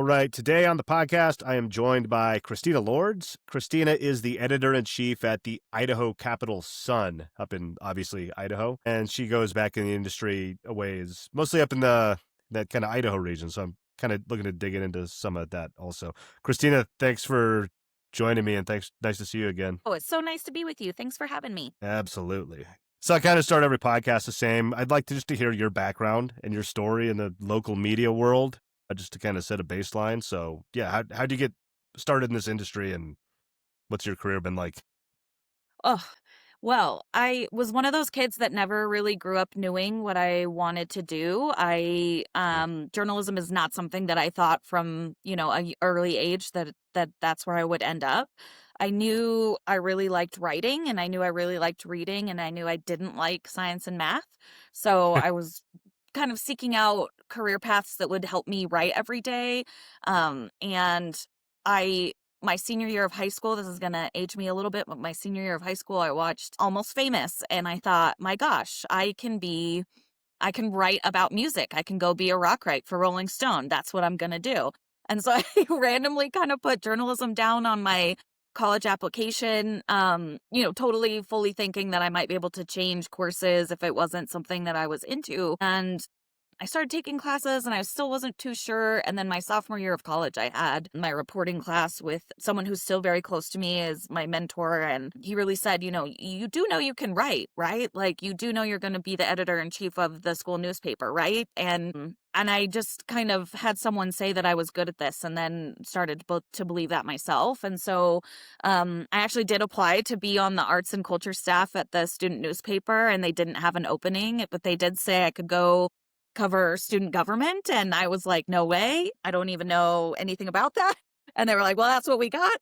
All right. Today on the podcast, I am joined by Christina Lords. Christina is the editor-in-chief at the Idaho Capital Sun up in, obviously, Idaho. And she goes back in the industry a ways, mostly up in that kind of Idaho region. So I'm kind of looking to dig into some of that also. Christina, thanks for joining me, and nice to see you again. Oh, it's so nice to be with you. Thanks for having me. Absolutely. So I kind of start every podcast the same. I'd like to hear your background and your story in the local media world, just to kind of set a baseline. So yeah, how'd you get started in this industry, and what's your career been like? Oh, well, I was one of those kids that never really grew up knowing what I wanted to do. Journalism is not something that I thought from, a early age that's where I would end up. I knew I really liked writing, and I knew I really liked reading, and I knew I didn't like science and math. So I was kind of seeking out career paths that would help me write every day. And I my senior year of high school, this is going to age me a little bit, but my senior year of high school, I watched Almost Famous, and I thought, my gosh, I can write about music. I can go be a rock write for Rolling Stone. That's what I'm going to do. And so I randomly kind of put journalism down on my college application, totally fully thinking that I might be able to change courses if it wasn't something that I was into. And I started taking classes and I still wasn't too sure. And then my sophomore year of college, I had my reporting class with someone who's still very close to me as my mentor. And he really said, you do know you can write, right? Like, you do know you're going to be the editor-in-chief of the school newspaper, right? And I just kind of had someone say that I was good at this, and then started to believe that myself. And so I actually did apply to be on the arts and culture staff at the student newspaper, and they didn't have an opening, but they did say I could go cover student government. And I was like, no way. I don't even know anything about that. And they were like, well, that's what we got.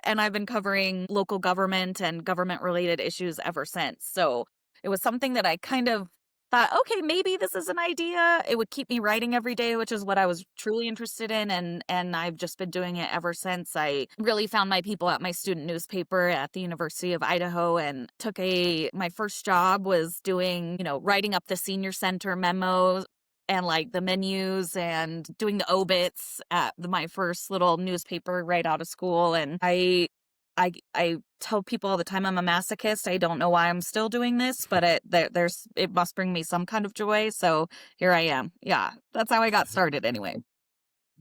And I've been covering local government and government related issues ever since. So it was something that I kind of thought, okay, maybe this is an idea. It would keep me writing every day, which is what I was truly interested in. And I've just been doing it ever since. I really found my people at my student newspaper at the University of Idaho, and my first job was doing, writing up the senior center memos and like the menus and doing the obits at my first little newspaper right out of school. And I tell people all the time I'm a masochist. I don't know why I'm still doing this, but it must bring me some kind of joy. So here I am. Yeah, that's how I got started anyway.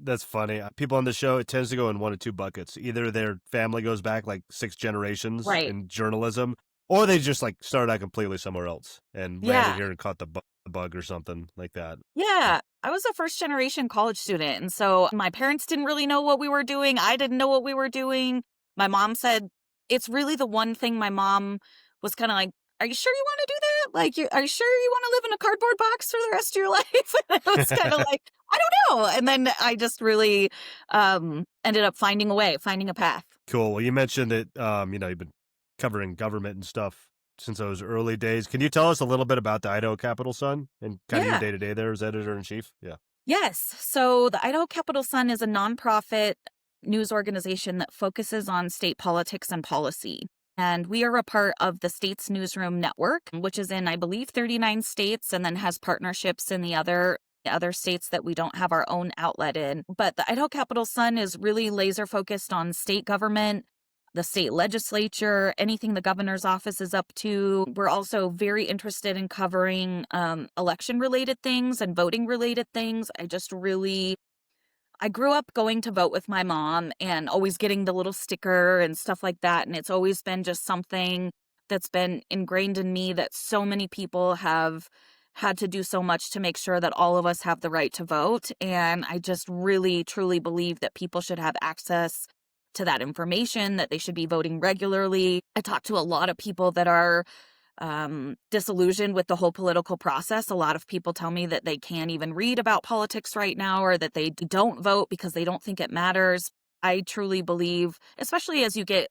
That's funny. People on the show, it tends to go in one of two buckets. Either their family goes back like 6 generations Right. in journalism, or they just like started out completely somewhere else and landed here and caught the bug or something like that. Yeah. I was a first generation college student. And so my parents didn't really know what we were doing. I didn't know what we were doing. My mom said, it's really the one thing my mom was kind of like, are you sure you want to do that? Like, are you sure you want to live in a cardboard box for the rest of your life? And I was kind of like, I don't know. And then I just really ended up finding a path. Cool. Well, you mentioned that, you've been covering government and stuff since those early days. Can you tell us a little bit about the Idaho Capital Sun and kind of your day-to-day there as editor-in-chief? Yeah. Yes. So the Idaho Capital Sun is a nonprofit news organization that focuses on state politics and policy. And we are a part of the state's Newsroom network, which is in, I believe, 39 states, and then has partnerships in the other states that we don't have our own outlet in. But the Idaho Capital Sun is really laser focused on state government, the state legislature, anything the governor's office is up to. We're also very interested in covering election-related things and voting-related things. I grew up going to vote with my mom and always getting the little sticker and stuff like that. And it's always been just something that's been ingrained in me, that so many people have had to do so much to make sure that all of us have the right to vote. And I just really, truly believe that people should have access to that information, that they should be voting regularly. I talk to a lot of people that are disillusioned with the whole political process. A lot of people tell me that they can't even read about politics right now, or that they don't vote because they don't think it matters. I truly believe, especially as you get,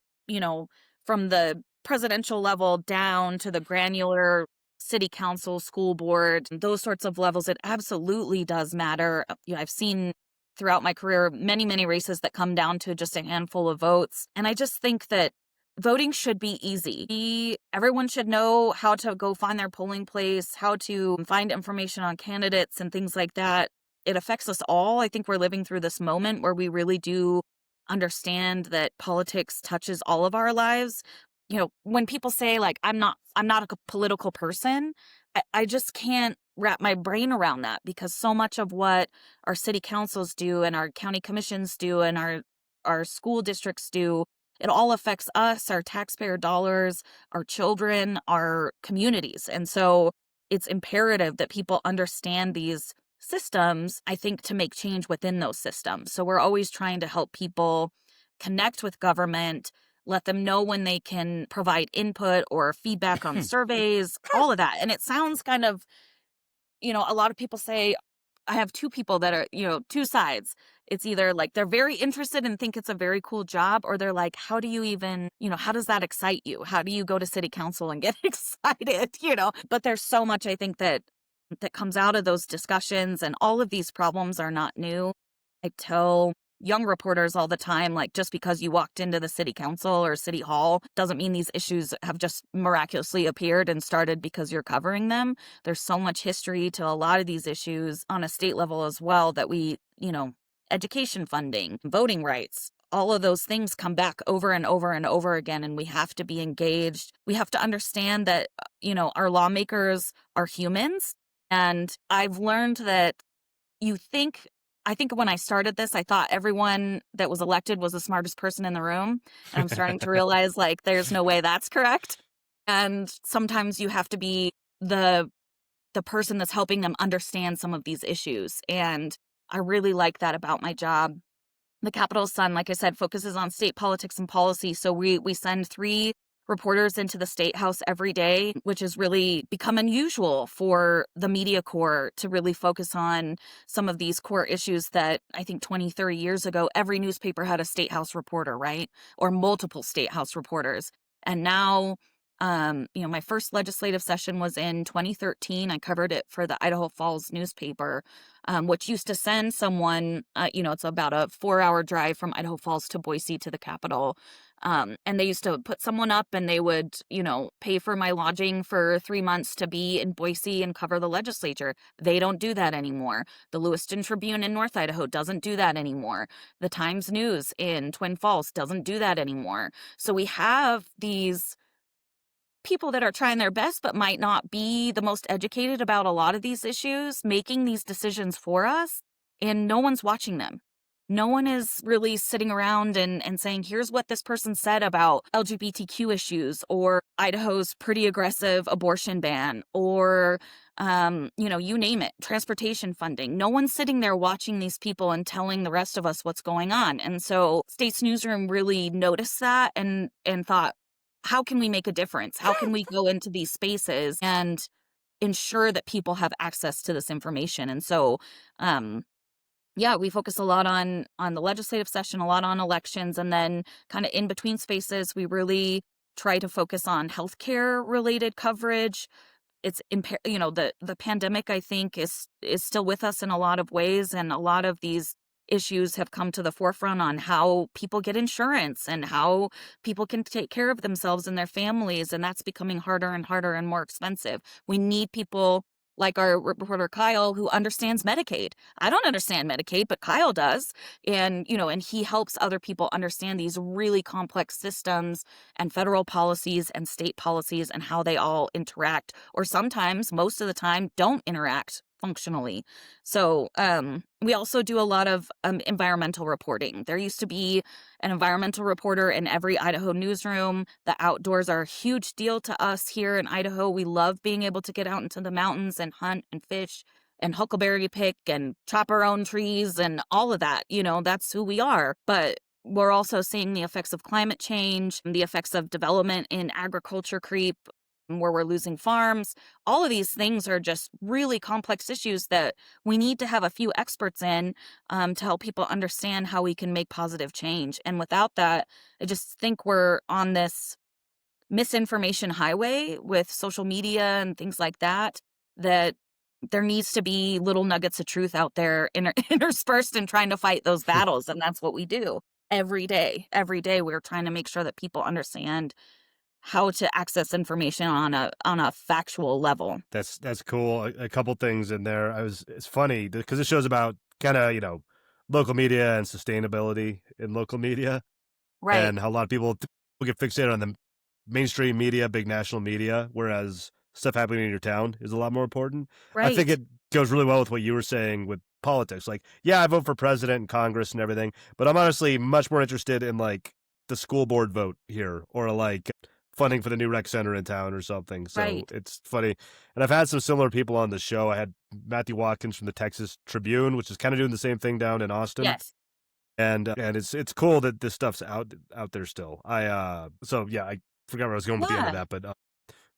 from the presidential level down to the granular city council, school board, those sorts of levels, it absolutely does matter. I've seen throughout my career many, many races that come down to just a handful of votes. And I just think that voting should be easy. Everyone should know how to go find their polling place, how to find information on candidates and things like that. it affects us all. I think we're living through this moment where we really do understand that politics touches all of our lives. When people say like I'm not a political person, I just can't wrap my brain around that, because so much of what our city councils do and our county commissions do and our school districts do, it all affects us, our taxpayer dollars, our children, our communities. And so it's imperative that people understand these systems, I think, to make change within those systems. So we're always trying to help people connect with government, let them know when they can provide input or feedback on surveys, all of that. And it sounds kind of, a lot of people say, I have two people that are, two sides. It's either like they're very interested and think it's a very cool job, or they're like, how do you even, how does that excite you? How do you go to city council and get excited, But there's so much, I think, that comes out of those discussions, and all of these problems are not new. I tell young reporters all the time, like, just because you walked into the city council or city hall doesn't mean these issues have just miraculously appeared and started because you're covering them. There's so much history to a lot of these issues on a state level as well that we, education funding, voting rights, all of those things come back over and over and over again, and we have to be engaged. We have to understand that, our lawmakers are humans. And I've learned that I think when I started this, I thought everyone that was elected was the smartest person in the room. And I'm starting to realize, like, there's no way that's correct. And sometimes you have to be the person that's helping them understand some of these issues. And I really like that about my job. The Capital Sun, like I said, focuses on state politics and policy. So we send 3 reporters into the State House every day, which has really become unusual for the media corps to really focus on some of these core issues that I think 20, 30 years ago, every newspaper had a State House reporter, right? Or multiple State House reporters. And now, my first legislative session was in 2013. I covered it for the Idaho Falls newspaper, which used to send someone, it's about a 4-hour drive from Idaho Falls to Boise to the Capitol. And they used to put someone up and they would, pay for my lodging for 3 months to be in Boise and cover the legislature. They don't do that anymore. The Lewiston Tribune in North Idaho doesn't do that anymore. The Times News in Twin Falls doesn't do that anymore. So we have these people that are trying their best but might not be the most educated about a lot of these issues, making these decisions for us, and no one's watching them. No one is really sitting around and saying, here's what this person said about LGBTQ issues, or Idaho's pretty aggressive abortion ban, or, you name it, transportation funding. No one's sitting there watching these people and telling the rest of us what's going on. And so State's Newsroom really noticed that and thought, how can we make a difference? How can we go into these spaces and ensure that people have access to this information? And so, we focus a lot on the legislative session, a lot on elections, and then kind of in between spaces, we really try to focus on healthcare related coverage. It's the pandemic, I think, is still with us in a lot of ways, and a lot of these issues have come to the forefront on how people get insurance and how people can take care of themselves and their families, and that's becoming harder and harder and more expensive. We need people like our reporter Kyle, who understands Medicaid. I don't understand Medicaid, but Kyle does. And, and he helps other people understand these really complex systems and federal policies and state policies and how they all interact, or sometimes, most of the time, don't interact functionally. So we also do a lot of environmental reporting. There used to be an environmental reporter in every Idaho newsroom. The outdoors are a huge deal to us here in Idaho. We love being able to get out into the mountains and hunt and fish and huckleberry pick and chop our own trees and all of that. That's who we are. But we're also seeing the effects of climate change, the effects of development in agriculture creep, where we're losing farms. All of these things are just really complex issues that we need to have a few experts in to help people understand how we can make positive change. And without that, I just think we're on this misinformation highway with social media and things like that, that there needs to be little nuggets of truth out there interspersed in trying to fight those battles. And that's what we do every day. Every day, we're trying to make sure that people understand how to access information on a factual level. That's cool. A couple things in there. It's funny because it shows about kind of local media and sustainability in local media, Right. and how a lot of people get fixated on the mainstream media, big national media, whereas stuff happening in your town is a lot more important. I think Right. it goes really well with what you were saying with politics. Like, yeah, I vote for president and Congress and everything, but I'm honestly much more interested in like the school board vote here, or like funding for the new rec center in town or something. So Right. it's funny. And I've had some similar people on the show. I had Matthew Watkins from the Texas Tribune, which is kind of doing the same thing down in Austin, Yes. and it's cool that this stuff's out there still. So yeah, I forgot where I was going with the end of Yeah. that, but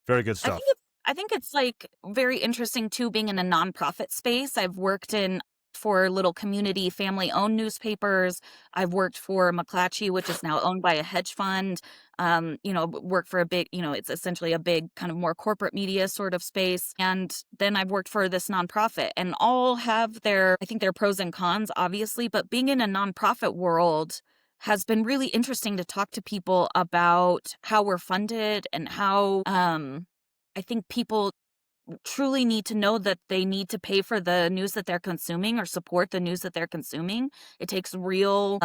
very good I think stuff. it's like very interesting too being in a nonprofit space. I've worked in for little community family owned newspapers. I've worked for McClatchy, which is now owned by a hedge fund. Work for a big, it's essentially a big kind of more corporate media sort of space. And then I've worked for this nonprofit, and all have I think their pros and cons, obviously, but being in a nonprofit world has been really interesting to talk to people about how we're funded and how I think people truly need to know that they need to pay for the news that they're consuming or support the news that they're consuming. It takes real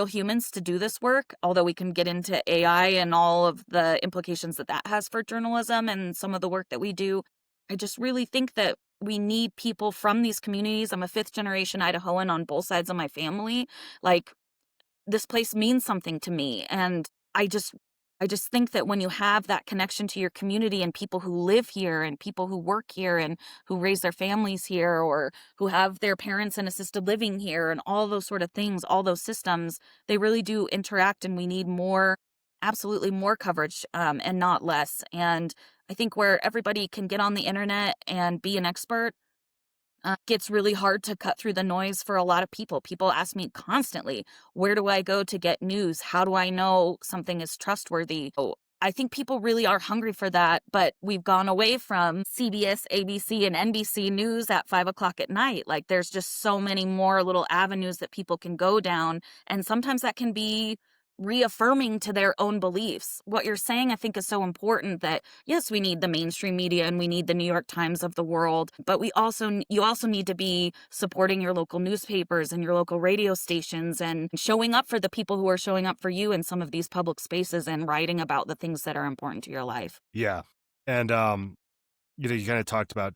humans to do this work, although we can get into AI and all of the implications that that has for journalism and some of the work that we do. I just really think that we need people from these communities. I'm a fifth generation Idahoan on both sides of my family. Like, this place means something to me, and I just I just think that when you have that connection to your community and people who live here and people who work here and who raise their families here or who have their parents in assisted living here and all those sort of things, all those systems, they really do interact, and we need more, absolutely more coverage, and not less. And I think where everybody can get on the internet and be an expert, gets really hard to cut through the noise for a lot of people. People ask me constantly, where do I go to get news? How do I know something is trustworthy? Oh, I think people really are hungry for that, but we've gone away from CBS, ABC, and NBC news at 5 o'clock at night. Like, there's just so many more little avenues that people can go down. And sometimes that can be reaffirming to their own beliefs. What you're saying, I think, is so important that yes, we need the mainstream media and we need the New York Times of the world, but you also need to be supporting your local newspapers and your local radio stations and showing up for the people who are showing up for you in some of these public spaces and writing about the things that are important to your life. Yeah, and you kind of talked about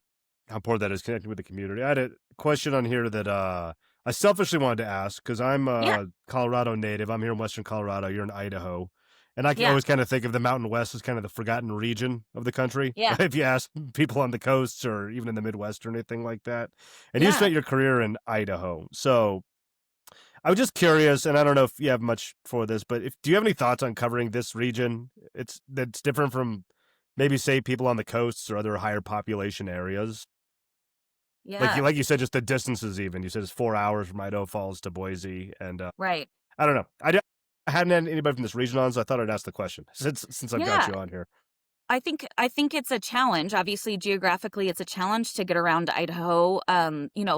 how important that is connecting with the community. I had a question on here that I selfishly wanted to ask because I'm Yeah. a Colorado native. I'm here in Western Colorado. You're in Idaho. And I can Yeah. always kind of think of the Mountain West as kind of the forgotten region of the country. Yeah. If you ask people on the coasts or even in the Midwest or anything like that. And you Yeah. spent your career in Idaho. So I was just curious, and I don't know if you have much for this, but do you have any thoughts on covering this region? That's different from maybe say people on the coasts or other higher population areas. Yeah. Like you said, just the distances. Even you said it's 4 hours from Idaho Falls to Boise, and Right. I don't know. I hadn't had anybody from this region on, so I thought I'd ask the question since I've got Yeah. you on here. I think it's a challenge. Obviously, geographically, it's a challenge to get around Idaho.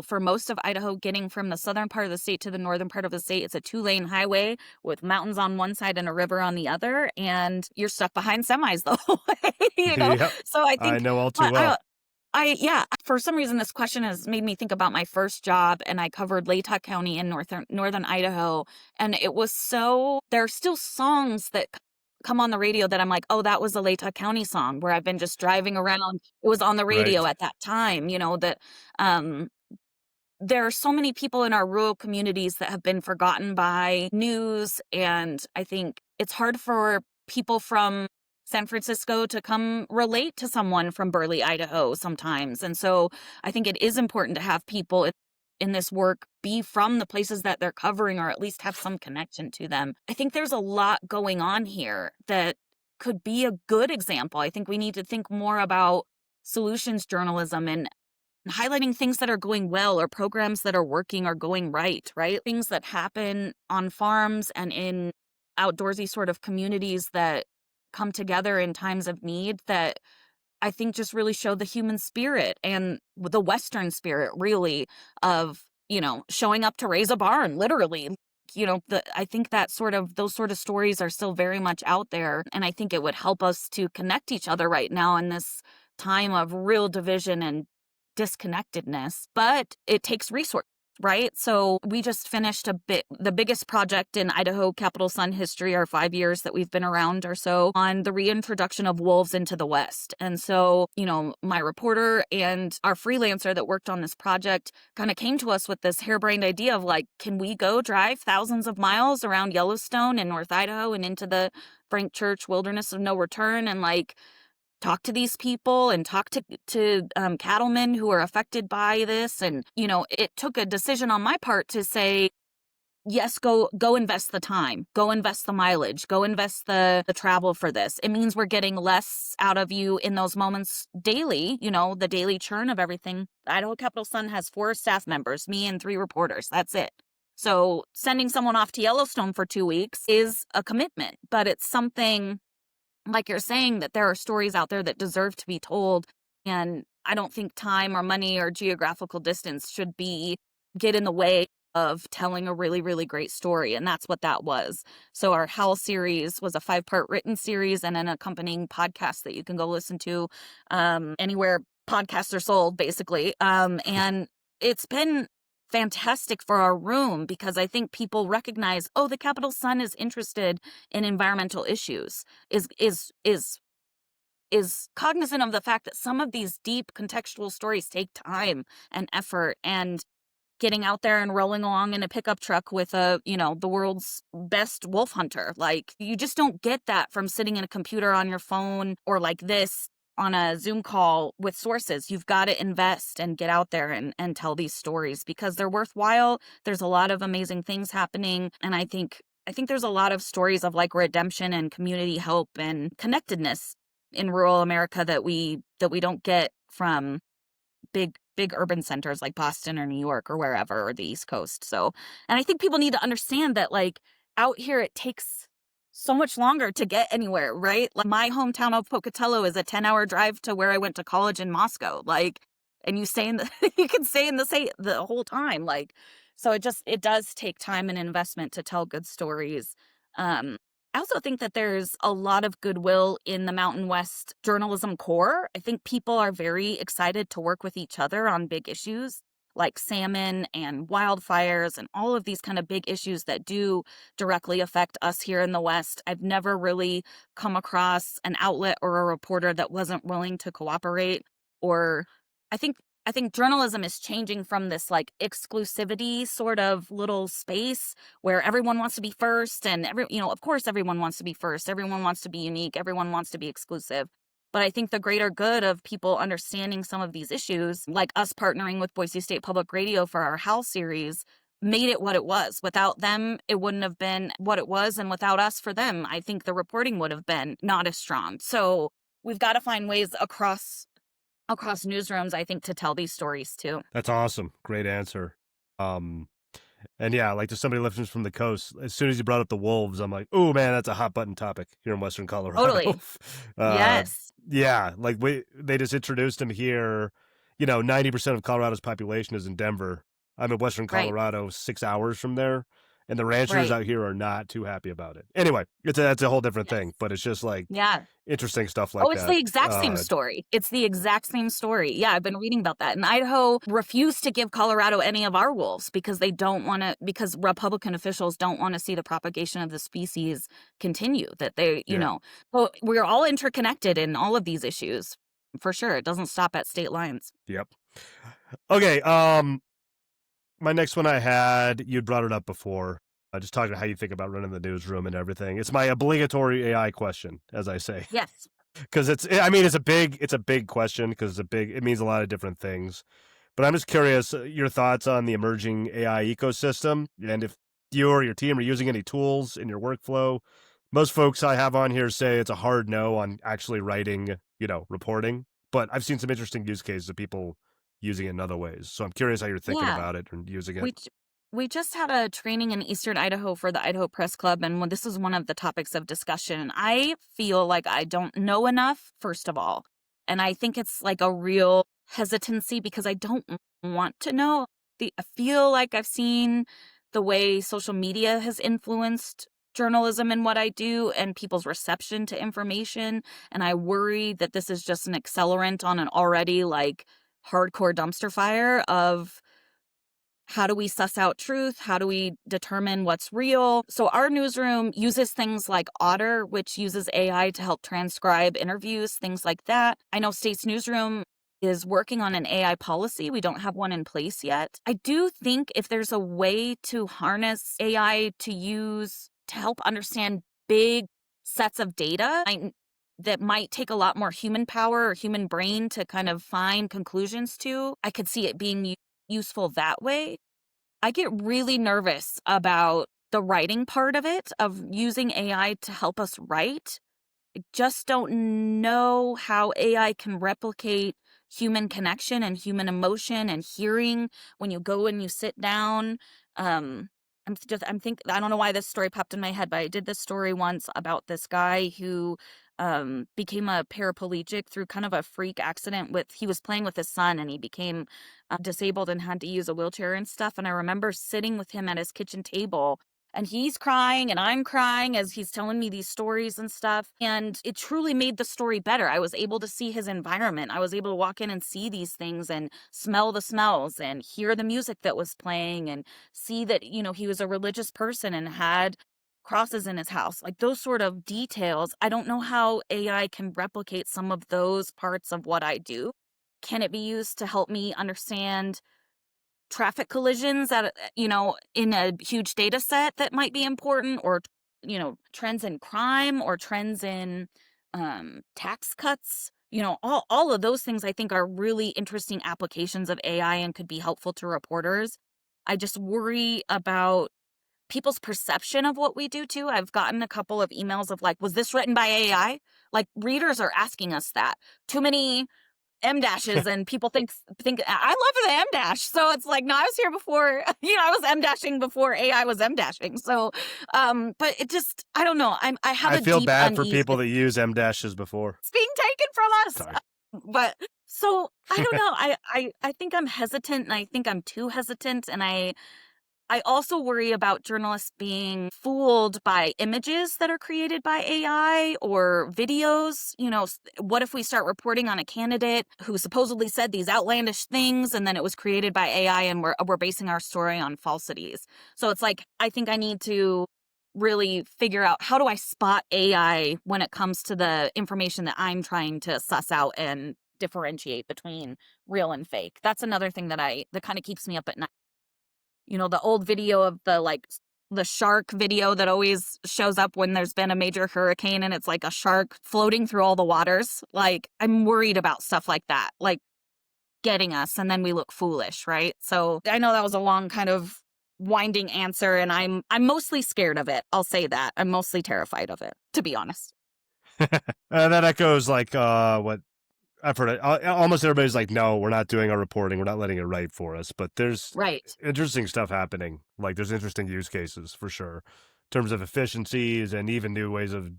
For most of Idaho, getting from the southern part of the state to the northern part of the state, it's a 2-lane highway with mountains on one side and a river on the other, and you're stuck behind semis the whole way. Yep, So I I think, know all too I, well. I, yeah, for some reason, this question has made me think about my first job, and I covered Latah County in northern Idaho, and there are still songs that come on the radio that I'm like, oh, that was a Latah County song where I've been just driving around. It was on the radio Right. at that time, that um, there are so many people in our rural communities that have been forgotten by news. And I think it's hard for people from San Francisco to come relate to someone from Burley, Idaho sometimes. And so I think it is important to have people in this work be from the places that they're covering or at least have some connection to them. I think there's a lot going on here that could be a good example. I think we need to think more about solutions journalism and highlighting things that are going well or programs that are working or going right? Things that happen on farms and in outdoorsy sort of communities that come together in times of need that I think just really show the human spirit and the Western spirit, really, of, showing up to raise a barn, literally. I think that those sort of stories are still very much out there. And I think it would help us to connect each other right now in this time of real division and disconnectedness. But it takes resources. Right. So we just finished the biggest project in Idaho Capital Sun history, our 5 years that we've been around or so, on the reintroduction of wolves into the West. And so, my reporter and our freelancer that worked on this project kind of came to us with this harebrained idea of like, can we go drive thousands of miles around Yellowstone and North Idaho and into the Frank Church Wilderness of No Return and like talk to these people and talk to cattlemen who are affected by this. And, it took a decision on my part to say, yes, go invest the time, go invest the mileage, go invest the travel for this. It means we're getting less out of you in those moments daily, the daily churn of everything. Idaho Capital Sun has 4 staff members, me and 3 reporters. That's it. So sending someone off to Yellowstone for 2 weeks is a commitment, but it's something, like you're saying, that there are stories out there that deserve to be told. And I don't think time or money or geographical distance should get in the way of telling a really, really great story. And that's what that was. So our Howl series was a 5-part written series and an accompanying podcast that you can go listen to anywhere podcasts are sold, basically. And it's been fantastic for our room because I think people recognize, oh, the Capital Sun is interested in environmental issues, is cognizant of the fact that some of these deep contextual stories take time and effort, and getting out there and rolling along in a pickup truck with the world's best wolf hunter. Like, you just don't get that from sitting in a computer on your phone or like this on a Zoom call with sources. You've got to invest and get out there and tell these stories because they're worthwhile. There's a lot of amazing things happening. And I think there's a lot of stories of like redemption and community help and connectedness in rural America that we don't get from big urban centers like Boston or New York or wherever, or the East Coast. So, and I think people need to understand that like out here it takes so much longer to get anywhere, right? Like my hometown of Pocatello is a 10-hour drive to where I went to college in Moscow. Like, and you can stay in the whole time. Like, so it does take time and investment to tell good stories. I also think that there's a lot of goodwill in the Mountain West journalism core. I think people are very excited to work with each other on big issues like salmon and wildfires and all of these kind of big issues that do directly affect us here in the West. I've never really come across an outlet or a reporter that wasn't willing to cooperate. Or I think I think journalism is changing from this like exclusivity sort of little space where everyone wants to be first, and of course everyone wants to be first. Everyone wants to be unique. Everyone wants to be exclusive. But I think the greater good of people understanding some of these issues, like us partnering with Boise State Public Radio for our Howl series, made it what it was. Without them, it wouldn't have been what it was. And without us for them, I think the reporting would have been not as strong. So we've got to find ways across newsrooms, I think, to tell these stories too. That's awesome. Great answer. And yeah, like to somebody listening from the coast, as soon as you brought up the wolves, I'm like, oh man, that's a hot button topic here in Western Colorado. Totally. Yes. Yeah, like they just introduced him here. 90% of Colorado's population is in Denver. I'm in Western Right. Colorado, 6 hours from there, and the ranchers Right. out here are not too happy about it. Anyway, that's a whole different Yes. thing, but it's just like Yeah. interesting stuff like Oh, it's that. the exact same story. It's the exact same story. Yeah, I've been reading about that. And Idaho refused to give Colorado any of our wolves because because Republican officials don't want to see the propagation of the species continue. That so we're all interconnected in all of these issues. For sure. It doesn't stop at state lines. Yep. Okay. My next one I had, you'd brought it up before. Just talking about how you think about running the newsroom and everything. It's my obligatory AI question, as I say. Yes. Because it's a big question because it means a lot of different things. But I'm just curious your thoughts on the emerging AI ecosystem and if you or your team are using any tools in your workflow. Most folks I have on here say it's a hard no on actually writing, reporting. But I've seen some interesting use cases of people using it in other ways. So I'm curious how you're thinking about it and using it. We just had a training in Eastern Idaho for the Idaho Press Club, and this is one of the topics of discussion. I feel like I don't know enough, first of all, and I think it's like a real hesitancy because I don't want to know. I feel like I've seen the way social media has influenced journalism and what I do and people's reception to information. And I worry that this is just an accelerant on an already like hardcore dumpster fire of how do we suss out truth? How do we determine what's real? So our newsroom uses things like Otter, which uses AI to help transcribe interviews, things like that. I know State's Newsroom is working on an AI policy. We don't have one in place yet. I do think if there's a way to harness AI to use to help understand big sets of data that might take a lot more human power or human brain to kind of find conclusions to, I could see it being useful that way. I get really nervous about the writing part of it, of using AI to help us write. I just don't know how AI can replicate human connection and human emotion and hearing when you go and you sit down. Um, I don't know why this story popped in my head, but I did this story once about this guy who became a paraplegic through kind of a freak accident he was playing with his son and he became disabled and had to use a wheelchair and stuff. And I remember sitting with him at his kitchen table and he's crying and I'm crying as he's telling me these stories and stuff. And it truly made the story better. I was able to see his environment. I was able to walk in and see these things and smell the smells and hear the music that was playing and see that, he was a religious person and had crosses in his house. Like those sort of details. I don't know how AI can replicate some of those parts of what I do. Can it be used to help me understand traffic collisions that in a huge data set that might be important, or trends in crime or trends in tax cuts? All of those things I think are really interesting applications of AI and could be helpful to reporters. I just worry about people's perception of what we do too. I've gotten a couple of emails of like, was this written by AI? Like readers are asking us that. Too many M dashes and people think I love the M dash. So it's like, no, I was here before, I was M dashing before AI was M dashing. So, but it just, I don't know. I have I a feel deep bad for unease. people that use M dashes before. It's being taken from us. Sorry. But so I don't know. I think I'm hesitant and I think I'm too hesitant. And I also worry about journalists being fooled by images that are created by AI or videos. What if we start reporting on a candidate who supposedly said these outlandish things and then it was created by AI and we're basing our story on falsities? So it's like, I think I need to really figure out, how do I spot AI when it comes to the information that I'm trying to suss out and differentiate between real and fake? That's another thing that kind of keeps me up at night. The old video of the shark video that always shows up when there's been a major hurricane and it's like a shark floating through all the waters. Like, I'm worried about stuff like that, like getting us and then we look foolish, right? So I know that was a long kind of winding answer and I'm mostly scared of it. I'll say that. I'm mostly terrified of it, to be honest. That echoes like what I've heard. Almost everybody's like, no, we're not doing our reporting. We're not letting it write for us. But there's Right. interesting stuff happening. Like there's interesting use cases for sure in terms of efficiencies and even new ways of,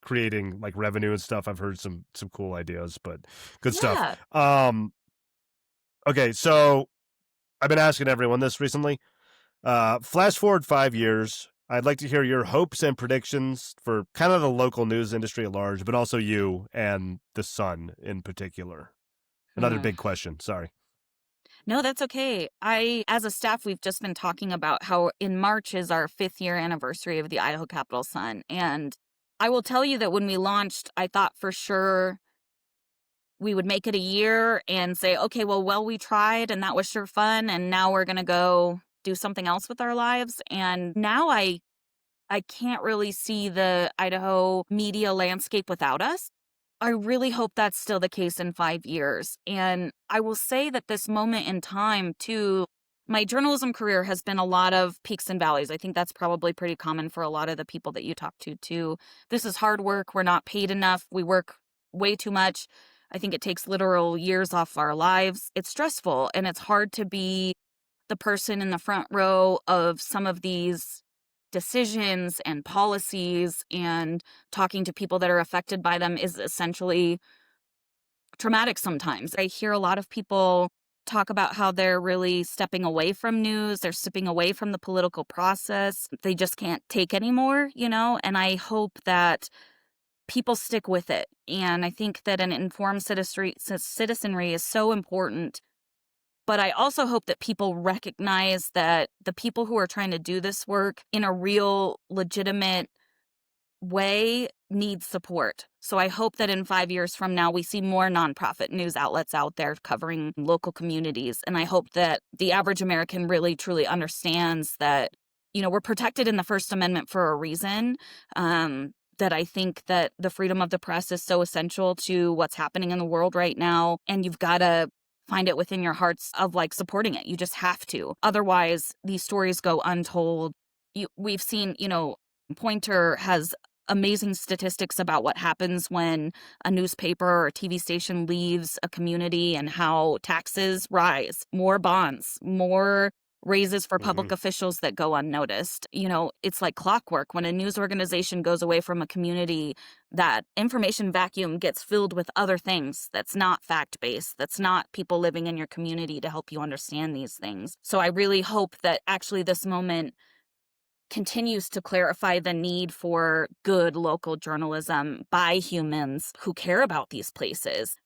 creating like revenue and stuff. I've heard some cool ideas, but good stuff. Yeah. Okay, so I've been asking everyone this recently. Flash forward 5 years. I'd like to hear your hopes and predictions for kind of the local news industry at large, but also you and the Sun in particular. Another Hmm. big question. Sorry. No, that's okay. As a staff, we've just been talking about how in March is our 5th year anniversary of the Idaho Capital Sun. And I will tell you that when we launched, I thought for sure we would make it a year and say, okay, well, we tried and that was sure fun. And now we're going to go do something else with our lives. And now I can't really see the Idaho media landscape without us. I really hope that's still the case in 5 years. And I will say that this moment in time, too, my journalism career has been a lot of peaks and valleys. I think that's probably pretty common for a lot of the people that you talk to, too. This is hard work. We're not paid enough. We work way too much. I think it takes literal years off our lives. It's stressful and it's hard to be the person in the front row of some of these decisions and policies, and talking to people that are affected by them is essentially traumatic sometimes. I hear a lot of people talk about how they're really stepping away from news. They're stepping away from the political process. They just can't take anymore, and I hope that people stick with it. And I think that an informed citizenry is so important. But I also hope that people recognize that the people who are trying to do this work in a real, legitimate way need support. So I hope that in 5 years from now, we see more nonprofit news outlets out there covering local communities. And I hope that the average American really, truly understands that, we're protected in the First Amendment for a reason. That I think that the freedom of the press is so essential to what's happening in the world right now. And you've got to find it within your hearts of supporting it. You just have to. Otherwise, these stories go untold. We've seen, Pointer has amazing statistics about what happens when a newspaper or TV station leaves a community and how taxes rise, more bonds, more raises for public officials that go unnoticed. It's like clockwork. When a news organization goes away from a community, that information vacuum gets filled with other things that's not fact-based, that's not people living in your community to help you understand these things. So I really hope that actually this moment continues to clarify the need for good local journalism by humans who care about these places.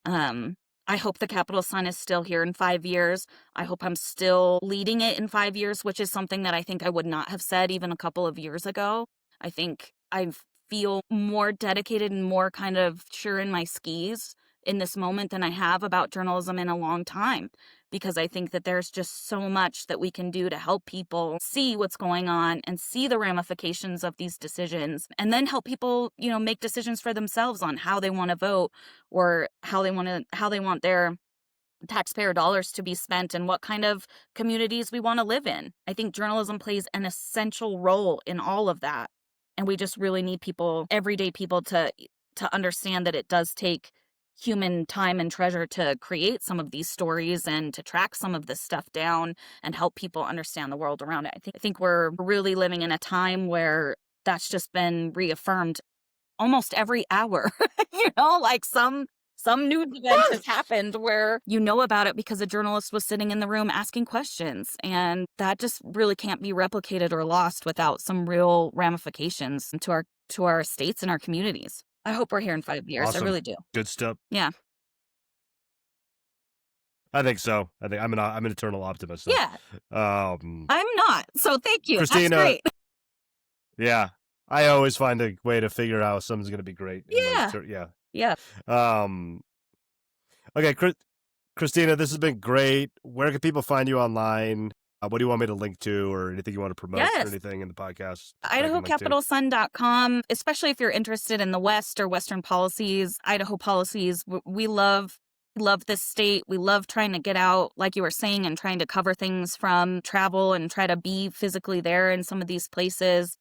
I hope the Capital Sun is still here in 5 years. I hope I'm still leading it in 5 years, which is something that I think I would not have said even a couple of years ago. I think I feel more dedicated and more kind of sure in my skis in this moment than I have about journalism in a long time, because I think that there's just so much that we can do to help people see what's going on and see the ramifications of these decisions, and then help people, make decisions for themselves on how they want to vote or how they want their taxpayer dollars to be spent and what kind of communities we want to live in. I think journalism plays an essential role in all of that. And we just really need people, everyday people, to understand that it does take human time and treasure to create some of these stories and to track some of this stuff down and help people understand the world around it. I think we're really living in a time where that's just been reaffirmed almost every hour. Some news event has happened where you know about it because a journalist was sitting in the room asking questions, and that just really can't be replicated or lost without some real ramifications to our states and our communities. I hope we're here in 5 years. Awesome. I really do. Good stuff. Yeah. I think so. I think I'm an eternal optimist. Yeah. I'm not. So thank you. Christina, that's great. Yeah. I always find a way to figure out something's going to be great. Yeah. Yeah. Okay, Christina, this has been great. Where can people find you online? What do you want me to link to, or anything you want to promote or anything in the podcast? IdahoCapitalSun.com, especially if you're interested in the West or Western policies, Idaho policies. We love this state. We love trying to get out, like you were saying, and trying to cover things from travel and try to be physically there in some of these places.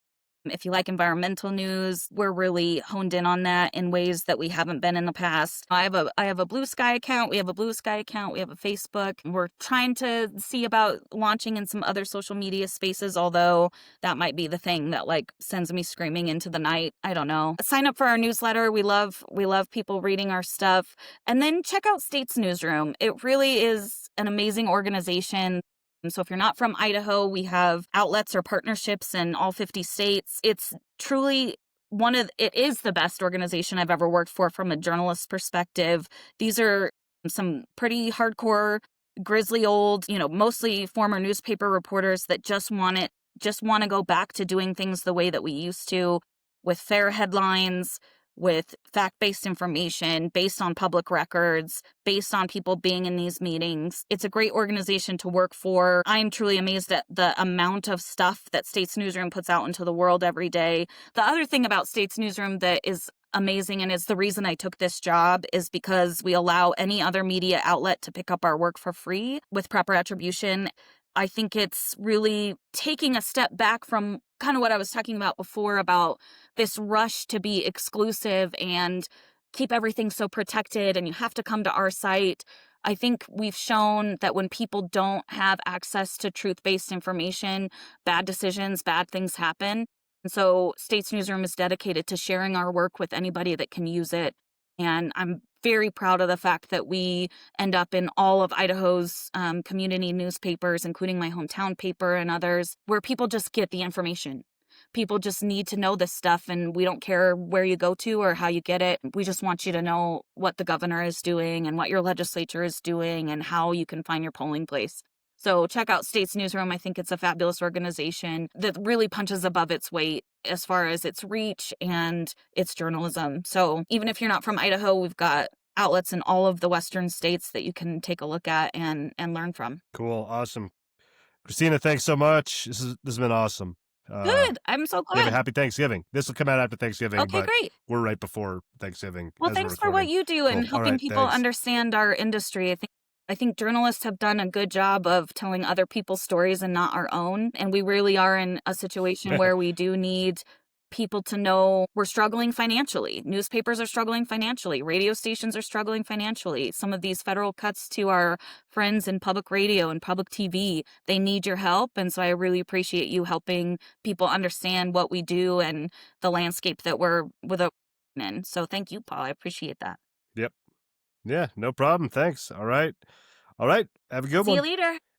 If you like environmental news, we're really honed in on that in ways that we haven't been in the past. I have a Blue Sky account. We have a Blue Sky account. We have a Facebook. We're trying to see about launching in some other social media spaces, although that might be the thing that sends me screaming into the night. I don't know. Sign up for our newsletter. We love people reading our stuff. And then check out State's Newsroom. It really is an amazing organization. So if you're not from Idaho, we have outlets or partnerships in all 50 states. It's truly it is the best organization I've ever worked for from a journalist perspective. These are some pretty hardcore, grizzly old, mostly former newspaper reporters that just want to go back to doing things the way that we used to, with fair headlines, with fact-based information, based on public records, based on people being in these meetings. It's a great organization to work for. I'm truly amazed at the amount of stuff that State's Newsroom puts out into the world every day. The other thing about State's Newsroom that is amazing and is the reason I took this job is because we allow any other media outlet to pick up our work for free with proper attribution. I think it's really taking a step back from kind of what I was talking about before about this rush to be exclusive and keep everything so protected and you have to come to our site. I think we've shown that when people don't have access to truth-based information, bad decisions, bad things happen. And so State's Newsroom is dedicated to sharing our work with anybody that can use it. And I'm very proud of the fact that we end up in all of Idaho's community newspapers, including my hometown paper and others, where people just get the information. People just need to know this stuff, and we don't care where you go to or how you get it. We just want you to know what the governor is doing and what your legislature is doing and how you can find your polling place. So check out State's Newsroom. I think it's a fabulous organization that really punches above its weight as far as its reach and its journalism. So even if you're not from Idaho, we've got outlets in all of the western states that you can take a look at and learn from. Cool. Awesome. Christina, thanks so much. This has been awesome. Good. I'm so You have a glad. happy Thanksgiving. This will come out after Thanksgiving, Okay, but great. we're right before Thanksgiving Well, as we're thanks for what recording. you do in Cool. All helping right. people Thanks. understand our industry. I think journalists have done a good job of telling other people's stories and not our own. And we really are in a situation where we do need people to know we're struggling financially. Newspapers are struggling financially. Radio stations are struggling financially. Some of these federal cuts to our friends in public radio and public TV, they need your help. And so I really appreciate you helping people understand what we do and the landscape that we're in. So thank you, Paul. I appreciate that. Yep. Yeah, no problem. Thanks. All right. All right. Have a good See you one. later.